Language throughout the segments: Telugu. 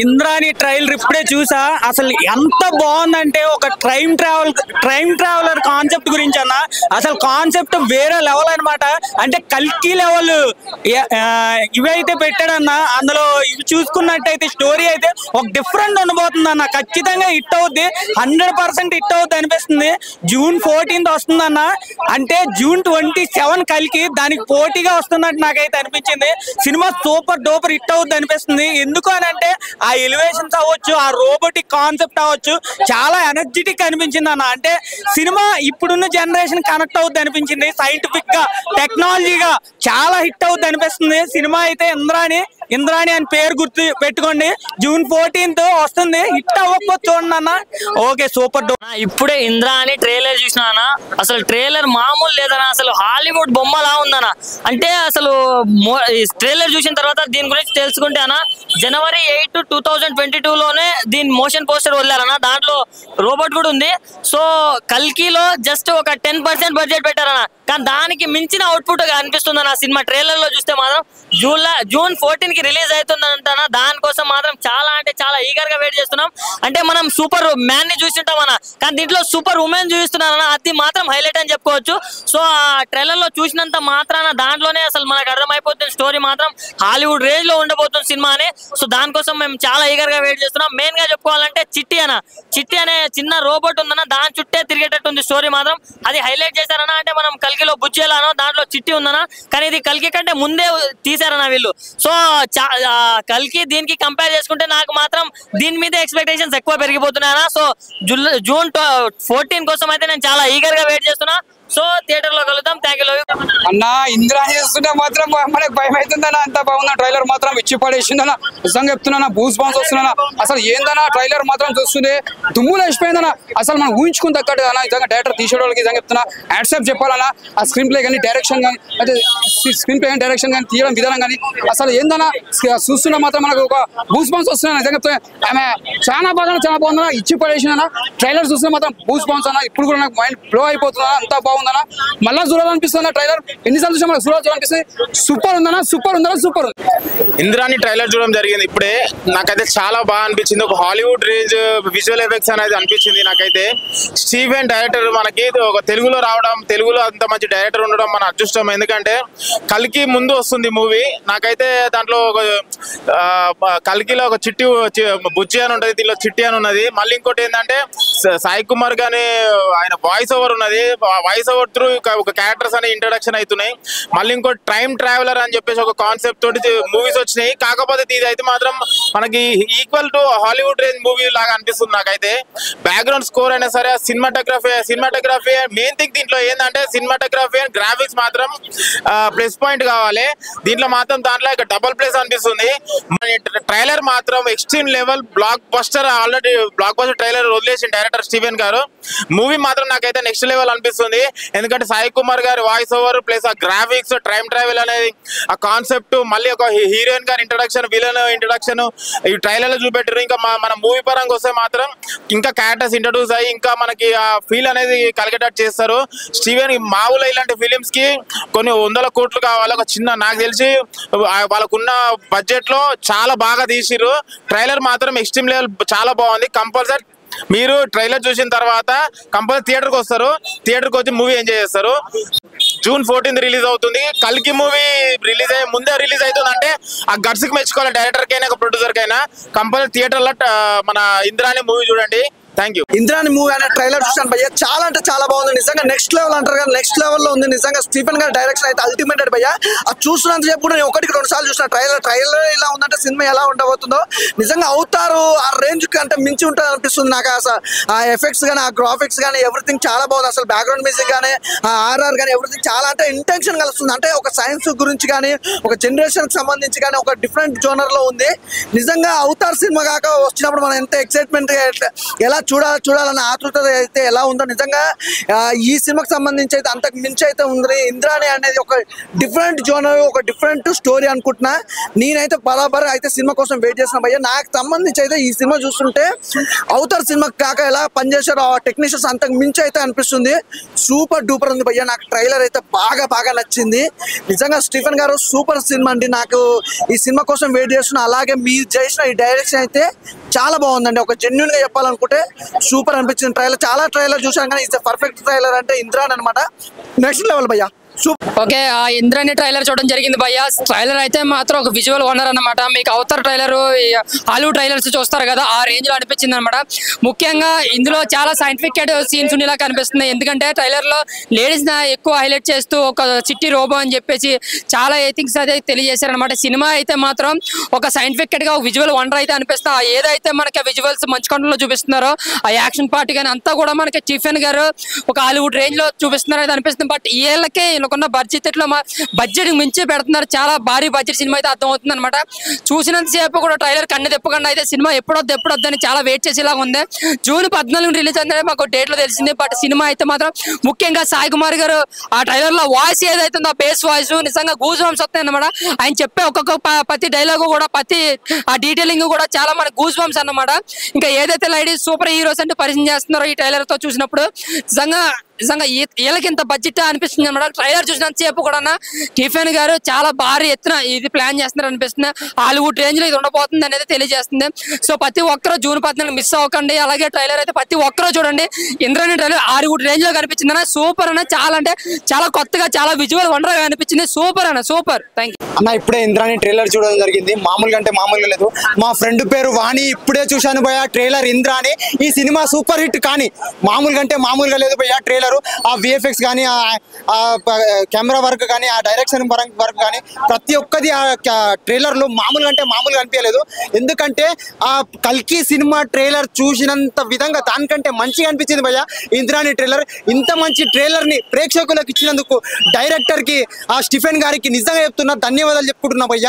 ఇంద్రాని ట్రైలర్ ఇప్పుడే చూసా. అసలు ఎంత బాగుందంటే ఒక ట్రైమ్ ట్రావెలర్ కాన్సెప్ట్ గురించి అన్న. అసలు కాన్సెప్ట్ వేరే లెవెల్ అనమాట. అంటే కల్కి లెవెల్ ఇవైతే పెట్టాడన్న. అందులో ఇవి చూసుకున్నట్టయితే స్టోరీ అయితే ఒక డిఫరెంట్ ఉండబోతుంది అన్న. ఖచ్చితంగా హిట్ అవుద్ది, 100% హిట్ అవుద్ది అనిపిస్తుంది. June 14th వస్తుందన్న. అంటే June 27 కల్కి దానికి పోటీగా వస్తున్నట్టు నాకైతే అనిపించింది. సినిమా సూపర్ డూపర్ హిట్ అవుద్ది అనిపిస్తుంది. ఎందుకు అని అంటే ఆ ఎలివేషన్స్ అవ్వచ్చు, ఆ రోబోటిక్ కాన్సెప్ట్ అవ్వచ్చు, చాలా ఎనర్జెటిక్ అనిపించింది అన్న. అంటే సినిమా ఇప్పుడున్న జనరేషన్ కనెక్ట్ అవుద్ది అనిపించింది. సైంటిఫిక్ గా, టెక్నాలజీగా చాలా హిట్ అవుద్ది అనిపిస్తుంది. సినిమా అయితే ఇంద్రాణి అని పేరు గుర్తు పెట్టుకోండి. June 14th వస్తుంది. హిట్ అవ్వకపోతే చూడండి అన్న. Okay, super duper. ఇప్పుడే ఇంద్రాణి ట్రైలర్ చూసినా. అసలు ట్రైలర్ మామూలు లేదన్నా. అసలు హాలీవుడ్ బొమ్మలా ఉందన్న. అంటే అసలు ట్రైలర్ చూసిన తర్వాత దీని గురించి తెలుసుకుంటే అన్న, January 8, 2022లోనే దీని మోషన్ పోస్టర్ వదిలారన్న. దాంట్లో రోబోట్ కూడా ఉంది. సో కల్కిలో జస్ట్ ఒక 10% బడ్జెట్ పెట్టారన్న. కానీ దానికి మించిన అవుట్పుట్ అనిపిస్తుంది అన్న. సినిమా ట్రైలర్ లో చూస్తే మాత్రం June 14కి రిలీజ్ అవుతుందంట. దానికోసం మాత్రం చాలా అంటే చాలా ఈగర్ గా వెయిట్ చేస్తున్నాం. అంటే మనం సూపర్ మ్యాన్ ని చూస్తుంటాం అన్న, కానీ దీంట్లో సూపర్ ఉమెన్ చూపిస్తున్నారన్న. అది మాత్రం హైలైట్ అని చెప్పుకోవచ్చు. సో ఆ ట్రైలర్ లో చూసినంత మాత్రాన దాంట్లోనే అసలు మనకు అర్థమైపోతుంది స్టోరీ మాత్రం హాలీవుడ్ రేంజ్ లో ఉండబోతుంది సినిమా అని. సో దానికోసం మేము చాలా ఈగర్ గా వెయిట్ చేస్తున్నాం. మెయిన్ గా చెప్పుకోవాలంటే చిట్టి అనే చిన్న రోబోట్ ఉందన్న. దాని చుట్టే తిరిగేటట్టు ఉంది స్టోరీ మాత్రం. అది హైలైట్ చేశారన్న. అంటే మనం కల్కిలో బుజ్జేలానో దాంట్లో చిట్టి ఉందన్న, కానీ ఇది కల్కి కంటే ముందే తీసారన్న వీళ్ళు. సో కల్కి దీనికి కంపేర్ చేసుకుంటే నాకు మాత్రం దీని మీద ఎక్స్పెక్టేషన్స్ ఎక్కువ పెరిగిపోతున్నాయన్న. సో June 14 కోసం అయితే నేను చాలా ఈగర్ గా వెయిట్ చేస్తున్నా. సో థియేటర్ లో కలుద్దాం. థ్యాంక్ యూ అన్న. ఇంద్రాణి చూస్తుంటే మాత్రం మనకు భయం అవుతుందన్న. అంత బాగుందా ట్రైలర్ మాత్రం ఇచ్చి పడేసిందన్న. నిజంగా చెప్తున్నా, బూస్ బాన్స్ వస్తున్నా. అసలు ఏందన్నా ట్రైలర్ మాత్రం చూస్తుంటే దుమ్ములు వేసిపోయిందన్న. అసలు మనం ఊహించుకుని తగ్గట్టు అన్న. నిజంగా డైరెక్టర్ తీసేవాళ్ళకి నిజంగా చెప్తున్నా యాడ్సప్ చెప్పాలన్నా. ఆ స్క్రీన్ ప్లే కానీ డైరెక్షన్ కానీ, అయితే స్క్రీన్ ప్లే కానీ డైరెక్షన్ కానీ, తీయడం విధానం కానీ అసలు ఏందన్నా చూస్తున్నా మాత్రం మనకు ఒక బూస్ బాన్స్ వస్తున్నా. నిజంగా చెప్తున్నా ఆమె చాలా బాగుందన్న. ఇచ్చి పడేసిందన్న. ట్రైలర్ చూస్తే మాత్రం బూస్ బాన్స్ అన్న. ఇప్పుడు కూడా నాకు మైండ్ బ్లో అయిపోతుందా. అంత బాగుందన్న. మళ్ళా చూడాలనిపిస్తుంది ట్రైలర్. ఎన్నిసార్లు చూసా మనకు చూడాలనిపిస్తుంది. సూపర్ ఉందన్న. సూపర్ ఉంది. ఇంద్రాని ట్రైలర్ చూడడం జరిగింది ఇప్పుడే. నాకైతే చాలా బాగా అనిపించింది. ఒక హాలీవుడ్ రేంజ్ విజువల్ ఎఫెక్ట్స్ అనేది అనిపించింది నాకైతే. స్టీవెన్ డైరెక్టర్ మనకి ఒక తెలుగులో రావడం, తెలుగులో అంత మంచి డైరెక్టర్ ఉండడం మన అదృష్టం. ఎందుకంటే కల్కి ముందు వస్తుంది మూవీ. నాకైతే దాంట్లో కల్కిలో ఒక చిట్టి బుజ్జి అని ఉంటుంది, దీనిలో చిట్టి అని ఉన్నది. మళ్ళీ ఇంకోటి ఏంటంటే సాయి కుమార్ గాని ఆయన వాయిస్ ఓవర్ ఉన్నది. వాయిస్ ఓవర్ త్రూ ఒక క్యారెక్టర్స్ అని ఇంట్రడక్షన్ అవుతున్నాయి. మళ్ళీ ఇంకో టైమ్ ట్రావెలర్ అని చెప్పేసి ఒక కాన్సెప్ట్ తోటి మూవీస్ వచ్చినాయి. కాకపోతే ఇది అయితే మాత్రం మనకి equal to Hollywood range movie లాగా అనిపిస్తుంది నాకైతే. బ్యాక్గ్రౌండ్ స్కోర్ అయినా సరే, సినిమాటోగ్రఫీ మెయిన్ థింగ్ దీంట్లో ఏంటంటే సినిమాటోగ్రఫీ అండ్ గ్రాఫిక్స్ మాత్రం ప్లస్ పాయింట్ కావాలి. దీంట్లో మాత్రం దాంట్లో ఇక డబుల్ ప్లేస్ అనిపిస్తుంది. ట్రైలర్ మాత్రం extreme level block buster. Already block buster trailer వదిలేసిన డైరెక్టర్ స్టీవెన్ గారు. మూవీ మాత్రం నాకైతే నెక్స్ట్ లెవెల్ అనిపిస్తుంది. ఎందుకంటే సాయి కుమార్ గారి వాయిస్ ఓవర్ ప్లస్ ఆ గ్రాఫిక్స్, టైమ్ ట్రావెల్ అనేది ఆ కాన్సెప్ట్, మళ్ళీ ఒక హీరోయిన్ గారి ఇంట్రడక్షన్, విలన్ ఇంట్రడక్షన్ ఈ ట్రైలర్ లో చూపెట్టారు. ఇంకా మన మూవీ పరంగా వస్తే మాత్రం ఇంకా క్యారెక్టర్స్ ఇంట్రడ్యూస్ అయ్యి ఇంకా మనకి ఆ ఫీల్ అనేది కలిగేటట్టు చేస్తారు. స్టీవెన్ మామూలు ఇలాంటి ఫిలిమ్స్ కి కొన్ని 100 కోట్లు కావాలి. ఒక చిన్న నాకు తెలిసి వాళ్ళకున్న బడ్జెట్ లో చాలా బాగా తీసిర్రు. ట్రైలర్ మాత్రం ఎక్స్ట్రీమ్ లెవెల్ చాలా బాగుంది. కంపల్సరీ మీరు ట్రైలర్ చూసిన తర్వాత కంపల్సరీ థియేటర్కి వస్తారు. థియేటర్కి వచ్చి మూవీ ఎంజాయ్ చేస్తారు. June 14th రిలీజ్ అవుతుంది. కల్కి మూవీ రిలీజ్ అయ్యే ముందే రిలీజ్ అవుతుంది అంటే ఆ గట్స్ కి మెచ్చుకోవాలి. డైరెక్టర్ కైనా ప్రొడ్యూసర్ కైనా కంపల్సరీ థియేటర్ లో మన ఇంద్రాని మూవీ చూడండి. Thank you. ఇంద్రాని మూవీ అనే ట్రైలర్ చూసాను భయ్య. చాలా అంటే చాలా బాగుంది. నిజంగా నెక్స్ట్ లెవెల్ అంటారు కదా, నెక్స్ట్ లెవెల్ లో ఉంది. నిజంగా స్టీఫెన్ గారి డైరెక్షన్ అయితే అల్టిమేటెడ్ భయ్య. అది చూస్తున్నంత చెప్పు నేను 1-2 సార్లు చూసిన ట్రైలర్ ఇలా ఉందంటే సినిమా ఎలా ఉండబోతుందో నిజంగా అవుతారు. ఆ రేంజ్ కంటే మించి ఉంటుంది అనిపిస్తుంది నాకు. అసలు ఆ ఎఫెక్ట్స్ కానీ, ఆ గ్రాఫిక్స్ కానీ ఎవ్రీథింగ్ చాలా బాగుంది. అసలు బ్యాక్గ్రౌండ్ మ్యూజిక్ కానీ, ఆ ఆర్ఆర్ కానీ ఎవ్రీథింగ్ చాలా అంటే ఇంటెన్షన్ కలుస్తుంది. అంటే ఒక సైన్స్ గురించి కానీ, ఒక జనరేషన్ కి సంబంధించి కానీ ఒక డిఫరెంట్ జోనర్ లో ఉంది. నిజంగా అవుతారు సినిమా కాక వచ్చినప్పుడు మనం ఎంత ఎక్సైట్మెంట్ ఎలా చూడాలన్న ఆతృత అయితే ఎలా ఉందో నిజంగా ఈ సినిమాకి సంబంధించి అయితే అంతకు మించి అయితే ఉంది. ఇంద్రాణి అనేది ఒక డిఫరెంట్ జోనర్, ఒక డిఫరెంట్ స్టోరీ అనుకుంటున్నా. నేనైతే బరాబర్ అయితే సినిమా కోసం వెయిట్ చేసిన భయ్య. నాకు సంబంధించి అయితే ఈ సినిమా చూస్తుంటే అవతార్ సినిమాకి కాక ఎలా పనిచేశారో ఆ టెక్నీషియన్స్ అంతకు మించి అయితే అనిపిస్తుంది. సూపర్ డూపర్ ఉంది భయ్య. నాకు ట్రైలర్ అయితే బాగా నచ్చింది నిజంగా. స్టీఫెన్ గారు సూపర్ సినిమా అండి. నాకు ఈ సినిమా కోసం వెయిట్ చేస్తున్నా. అలాగే మీరు చేసిన ఈ డైరెక్షన్ అయితే చాలా బాగుందండి. ఒక జెన్యున్ గా చెప్పాలనుకుంటే సూపర్ అనిపించింది. ట్రైలర్ చూసాను కానీ ఇట్స్ పర్ఫెక్ట్ ట్రైలర్ అంటే ఇంద్రాన్ అనమాట. నెక్స్ట్ లెవెల్ భయ్య. ఓకే, ఆ ఇంద్రాణి ట్రైలర్ చూడడం జరిగింది భయ్య. ట్రైలర్ అయితే మాత్రం ఒక విజువల్ వనర్ అనమాట. మీకు అవతార్ ట్రైలర్, హాలీవుడ్ ట్రైలర్స్ చూస్తారు కదా, ఆ రేంజ్ లో అనిపించింది అనమాట. ముఖ్యంగా ఇందులో చాలా సైంటిఫిక్ సీన్స్ ఉండేలా కనిపిస్తుంది. ఎందుకంటే ట్రైలర్ లో లేడీస్ ఎక్కువ హైలైట్ చేస్తూ ఒక చిట్టి రోబో అని చెప్పేసి చాలా థింగ్స్ అయితే తెలియజేశారనమాట. సినిమా అయితే మాత్రం ఒక సైంటిఫిక్ గా విజువల్ వండర్ అయితే అనిపిస్తుంది. ఏదైతే మనకి విజువల్స్ మంచి కంట్రోల్లో చూపిస్తున్నారో ఆ యాక్షన్ పార్ట్ కానీ అంతా కూడా మనకి స్టీఫెన్ గారు ఒక హాలీవుడ్ రేంజ్ లో చూపిస్తున్నారు అయితే అనిపిస్తుంది. బట్ వీళ్ళకే ఉన్న బడ్జెట్ మించి పెడుతున్నారు. చాలా భారీ బడ్జెట్ సినిమా అయితే అర్థం అవుతుంది అనమాట. చూసినంత సేపు కూడా ట్రైలర్ కన్ను తిప్పకుండా అయితే సినిమా ఎప్పుడొద్దని చాలా వెయిట్ చేసేలాగా ఉంది. జూన్ 14 రిలీజ్ అంటే మాకు డేట్ లో తెలిసింది. బట్ సినిమా అయితే మాత్రం ముఖ్యంగా సాయి కుమార్ గారు ఆ ట్రైలర్ లో వాయిస్ ఏదైతే ఉందో బేస్ వాయిస్ నిజంగా గూజ్ బంప్స్ వస్తాయి అనమాట. ఆయన చెప్పే ఒక్కొక్క ప్రతి డైలాగు కూడా ప్రతి ఆ డీటెయిలింగ్ కూడా చాలా మనకు గూజ్ బంప్స్ అన్నమాట. ఇంకా ఏదైతే లేడీస్ సూపర్ హీరోస్ అంటే పరిచయం చేస్తున్నారో ఈ ట్రైలర్ తో చూసినప్పుడు నిజంగా వీళ్ళకి ఇంత బడ్జెట్ అనిపిస్తుంది అనమాట. ట్రైలర్ చూసినంత సేపు కూడా స్టీఫెన్ గారు చాలా భారీ ఎత్తున ఇది ప్లాన్ చేస్తున్నారు అనిపిస్తుంది. హాలీవుడ్ రేంజ్ లో ఇది ఉండబోతుంది అనేది తెలియజేస్తుంది. సో ప్రతి ఒక్కరు జూన్ 14 మిస్ అవ్వకండి. అలాగే ట్రైలర్ అయితే ప్రతి ఒక్కరు చూడండి. ఇంద్రాణి ట్రైలర్ హాలీవుడ్ రేంజ్ లో కనిపించింది అన్న. సూపర్ అన్న, చాలా అంటే చాలా కొత్తగా చాలా విజువల్ వండర్ గా అనిపించింది. సూపర్ అన్న, సూపర్. థ్యాంక్ యూ అన్న. ఇప్పుడే ఇంద్రాణి ట్రైలర్ చూడడం జరిగింది. మామూలుగా అంటే మామూలుగా లేదు. మా ఫ్రెండ్ పేరు వాణి. ఇప్పుడే చూశాను భయ్య ట్రైలర్ ఇంద్రాణి. ఈ సినిమా సూపర్ హిట్ కానీ మామూలుగా అంటే మామూలుగా లేదు భయ్య. ట్రైలర్ ఆ విఎఫ్ఎక్స్ కానీ ఆ కెమెరా వర్క్ కానీ ఆ డైరెక్షన్ వర్క్ కానీ ప్రతి ఒక్కది ఆ ట్రైలర్ లో మామూలుగా అంటే మామూలుగా అనిపించలేదు. ఎందుకంటే ఆ కల్కి సినిమా ట్రైలర్ చూసినంత విధంగా దానికంటే మంచిగా అనిపించింది భయ్య ఇంద్రాణి ట్రైలర్. ఇంత మంచి ట్రైలర్ ని ప్రేక్షకులకు ఇచ్చినందుకు డైరెక్టర్ కి ఆ స్టీఫెన్ గారికి నిజంగా చెప్తున్నా ధన్యవాదాలు చెప్పుకుంటున్నా భయ్య.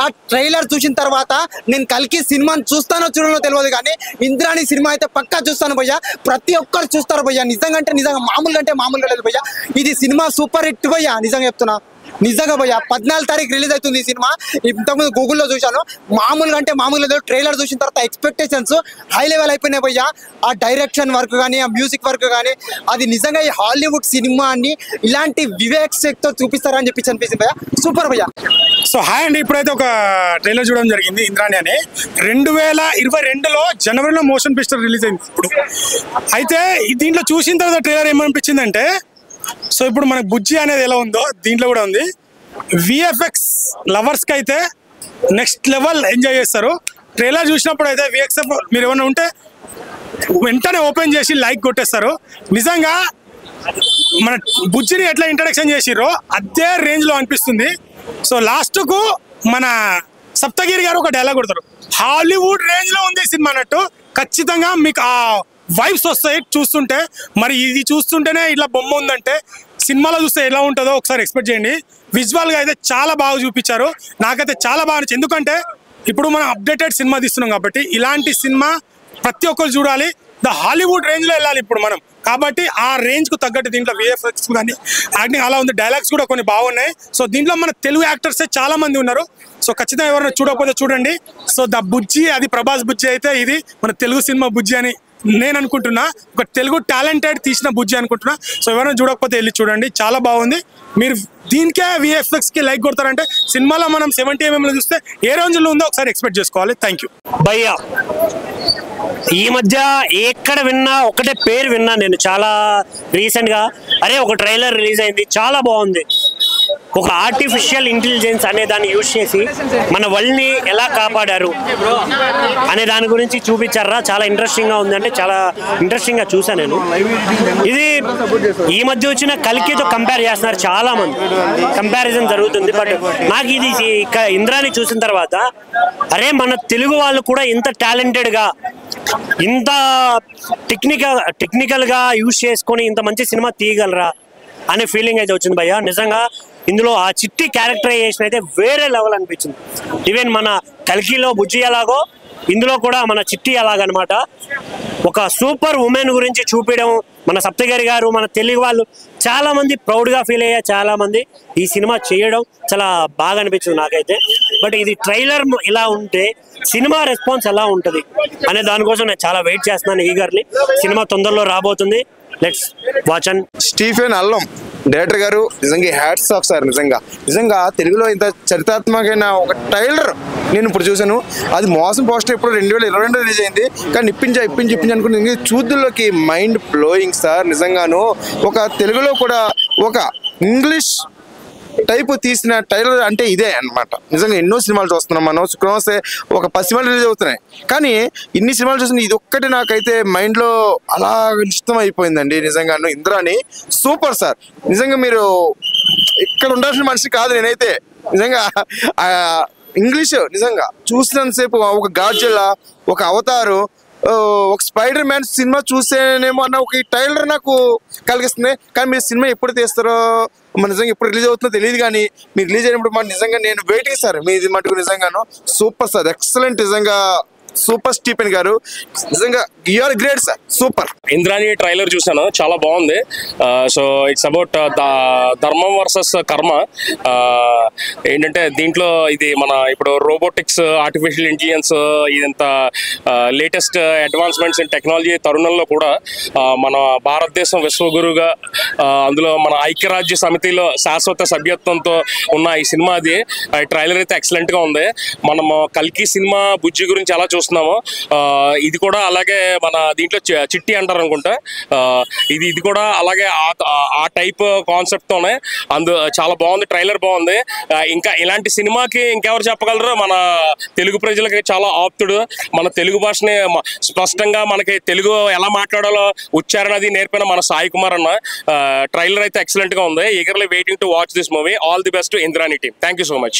ఆ ట్రైలర్ చూసిన తర్వాత నేను కల్కి సినిమాని చూస్తానో చూడనో తెలియదు కానీ ఇంద్రాణి సినిమా అయితే పక్కా చూస్తాను భయ్య. ప్రతి ఒక్కరు చూస్తారు భయ్య. నిజంగా అంటే నిజంగా మామూలుగా అంటే మామూలుగా లేదు భయ్య. ఇది సినిమా సూపర్ హిట్ భయ్య. నిజంగా చెప్తున్నా. నిజంగా భయ్య 14 తారీఖు రిలీజ్ అవుతుంది ఈ సినిమా. ఇంతకుముందు గూగుల్లో చూశాను. మామూలుగా అంటే మామూలుగా ట్రైలర్ చూసిన తర్వాత ఎక్స్పెక్టేషన్స్ హై లెవెల్ అయిపోయినాయి భయ్య. ఆ డైరెక్షన్ వర్క్ కానీ ఆ మ్యూజిక్ వర్క్ కానీ అది నిజంగా ఈ హాలీవుడ్ సినిమాని ఇలాంటి వివేక్తో చూపిస్తారని చెప్పి అనిపించింది భయ్య. సూపర్ భయ్య. సో హాయ్ అండి. ఇప్పుడైతే ఒక ట్రైలర్ చూడడం జరిగింది ఇంద్రాణి అని. 2022లో జనవరిలో మోషన్ పిక్చర్ రిలీజ్ అయింది. ఇప్పుడు అయితే దీంట్లో చూసిన తర్వాత ట్రైలర్ ఏమనిపించిందంటే, సో ఇప్పుడు మనకు బుజ్జి అనేది ఎలా ఉందో దీంట్లో కూడా ఉంది. విఎఫ్ఎక్స్ లవర్స్ కి అయితే నెక్స్ట్ లెవెల్ ఎంజాయ్ చేస్తారు. ట్రైలర్ చూసినప్పుడు అయితే విఎక్స్ఎఫ్ మీరు ఏమైనా ఉంటే వెంటనే ఓపెన్ చేసి లైక్ కొట్టేస్తారు. నిజంగా మన బుజ్జిని ఎట్లా ఇంట్రడక్షన్ చేసిర్రో అదే రేంజ్ లో అనిపిస్తుంది. సో లాస్ట్ కు మన సప్తగిరి గారు ఒక డైలాగ్ కొడతారు. హాలీవుడ్ రేంజ్ లో ఉంది సినిమా అన్నట్టు. ఖచ్చితంగా మీకు ఆ వైబ్స్ వస్తాయి చూస్తుంటే. మరి ఇది చూస్తుంటేనే ఇట్లా బొమ్మ ఉందంటే సినిమాలో చూస్తే ఎలా ఉంటుందో ఒకసారి ఎక్స్పెక్ట్ చేయండి. విజువల్ గా అయితే చాలా బాగా చూపించారు. నాకైతే చాలా బాగా నచ్చింది. ఎందుకంటే ఇప్పుడు మనం అప్డేటెడ్ సినిమా తీస్తున్నాం కాబట్టి ఇలాంటి సినిమా ప్రతి ఒక్కరు చూడాలి. ద హాలీవుడ్ రేంజ్ లో వెళ్ళాలి ఇప్పుడు మనం. కాబట్టి ఆ రేంజ్ కు తగ్గట్టు దీంట్లో విఎఫ్ఎక్స్ కానీ యాక్టింగ్ అలా ఉంది. డైలాగ్స్ కూడా కొన్ని బాగున్నాయి. సో దీంట్లో మన తెలుగు యాక్టర్స్ చాలా మంది ఉన్నారు. సో ఖచ్చితంగా ఎవరైనా చూడకపోతే చూడండి. సో ద బుజ్జి, అది ప్రభాస్ బుజ్జి అయితే ఇది మన తెలుగు సినిమా బుజ్జి అని నేను అనుకుంటున్నా. ఒక తెలుగు టాలెంటెడ్ తీసిన బుజ్జి అనుకుంటున్నా. సో ఎవరైనా చూడకపోతే వెళ్ళి చూడండి, చాలా బాగుంది. మీరు దీనికే విఎఫ్ఎక్స్ కి లైక్ కొడతారంటే సినిమాలో మనం 70mm లో చూస్తే ఏ రేంజ్లో ఉందో ఒకసారి ఎక్స్పెక్ట్ చేసుకోవాలి. థ్యాంక్ యూ భయ్యా. ఈ మధ్య ఎక్కడ విన్నా ఒకటే పేరు విన్నా నేను చాలా రీసెంట్ గా. అరే ఒక ట్రైలర్ రిలీజ్ అయింది, చాలా బాగుంది. ఒక ఆర్టిఫిషియల్ ఇంటెలిజెన్స్ అనే దాన్ని యూజ్ చేసి మన వరల్డ్ని ఎలా కాపాడారు అనే దాని గురించి చూపించారా. చాలా ఇంట్రెస్టింగ్ గా ఉంది. అంటే చాలా ఇంట్రెస్టింగ్ గా చూసాను నేను. ఇది ఈ మధ్య వచ్చిన కల్కితో కంపేర్ చేస్తున్నారు చాలా మంది. కంపారిజన్ జరుగుతుంది. బట్ నాకు ఇది ఇంద్రాని చూసిన తర్వాత అరే మన తెలుగు వాళ్ళు కూడా ఇంత టాలెంటెడ్ గా ఇంత టెక్నికల్ గా యూజ్ చేసుకొని ఇంత మంచి సినిమా తీయగలరా అనే ఫీలింగ్ అయితే వచ్చింది భయ్య. నిజంగా ఇందులో ఆ చిట్టి క్యారెక్టరైజేషన్ అయితే వేరే లెవెల్ అనిపించింది. ఈవెన్ మన కల్కిలో బుజ్జి ఎలాగో ఇందులో కూడా మన చిట్టి అలాగనమాట ఒక సూపర్ ఉమెన్ గురించి చూపించడం మన సప్తగిరి గారు మన తెలుగు వాళ్ళు చాలా మంది ప్రౌడ్గా ఫీల్ అయ్యా, చాలా మంది ఈ సినిమా చేయడం చాలా బాగా అనిపించింది నాకైతే. బట్ ఇది ట్రైలర్ ఇలా ఉంటే సినిమా రెస్పాన్స్ ఎలా ఉంటుంది అనే దానికోసం నేను చాలా వెయిట్ చేస్తున్నాను ఈగర్లీ. సినిమా తొందరలో రాబోతుంది, లెట్స్ వాచ్. అండ్ స్టీఫెన్ అల్లం డైరెక్టర్ గారు నిజంగా హ్యాట్స్ ఆఫ్ సార్. నిజంగా తెలుగులో ఇంత చరిత్రాత్మకమైన ఒక ట్రైలర్ నేను ఇప్పుడు చూశాను. అది మోసం పోస్టర్ ఇప్పుడు 2022 రిలీజ్ అయింది, కానీ ఇప్పించి అనుకుని చూద్దుల్లోకి మైండ్ బ్లోయింగ్ సార్. నిజంగాను ఒక తెలుగులో కూడా ఒక ఇంగ్లీష్ టైపు తీసిన ట్రైలర్ అంటే ఇదే అన్నమాట. నిజంగా ఎన్నో సినిమాలు చూస్తున్నాం మనం, శుక్రవారం ఒక 10 సినిమాలు రిలీజ్ అవుతున్నాయి, కానీ ఇన్ని సినిమాలు చూసిన ఇది ఒక్కటి నాకైతే మైండ్లో అలా ఇష్టం అయిపోయిందండి. నిజంగాను ఇంద్రాని సూపర్ సార్. నిజంగా మీరు ఇక్కడ ఉండాల్సిన మనిషి కాదు నేనైతే. నిజంగా ఇంగ్లీష్ నిజంగా చూసినంతసేపు ఒక గాడ్జిల్లా, ఒక అవతారు, ఒక స్పైడర్ మ్యాన్ సినిమా చూసేనేమో అన్న ఒక ట్రైలర్ నాకు కలిగిస్తుంది. కానీ మీరు సినిమా ఎప్పుడు తీస్తారో మన నిజంగా ఎప్పుడు రిలీజ్ అవుతుందో తెలియదు, కానీ మీరు రిలీజ్ అయినప్పుడు మన నిజంగా నేను వెయిటింగ్ సార్. మీది మటుకు నిజంగాను సూపర్ సార్, ఎక్సలెంట్. నిజంగా సూపర్ స్టీఫెన్ గారు, నిజంగా you are great sir, super. Indrani trailer చూసాను, చాలా బాగుంది. సో ఇట్స్ అబౌట్ ధర్మం వర్సెస్ కర్మ. ఏంటంటే దీంట్లో ఇది మన ఇప్పుడు రోబోటిక్స్, ఆర్టిఫిషియల్ ఇంటెలిజెన్స్, ఇదంత లేటెస్ట్ అడ్వాన్స్మెంట్స్ ఇన్ టెక్నాలజీ తరుణంలో కూడా మన భారతదేశం విశ్వగురుగా, అందులో మన ఐక్యరాజ్య సమితిలో శాశ్వత సభ్యత్వంతో ఉన్న ఈ సినిమా, అది ట్రైలర్ అయితే ఎక్సలెంట్ గా ఉంది. మనము కల్కి సినిమా బుజ్జి గురించి ఎలా చూస్తున్నాము, ఇది కూడా అలాగే మన దీంట్లో చిట్టి అంటారు అనుకుంటా, ఇది కూడా అలాగే ఆ టైప్ కాన్సెప్ట్ తోనే చాలా బాగుంది. ట్రైలర్ బాగుంది. ఇంకా ఇలాంటి సినిమాకి ఇంకెవరు చెప్పగలరు? మన తెలుగు ప్రజలకి చాలా ఆప్తుడు. మన తెలుగు భాషని స్పష్టంగా మనకి తెలుగు ఎలా మాట్లాడాలో ఉచ్చారణ అది నేర్పిన మన సాయి కుమార్ అన్న. ట్రైలర్ అయితే ఎక్సలెంట్ గా ఉంది. Eagerly waiting to watch this movie. All the best Indrani team. Thank you so much.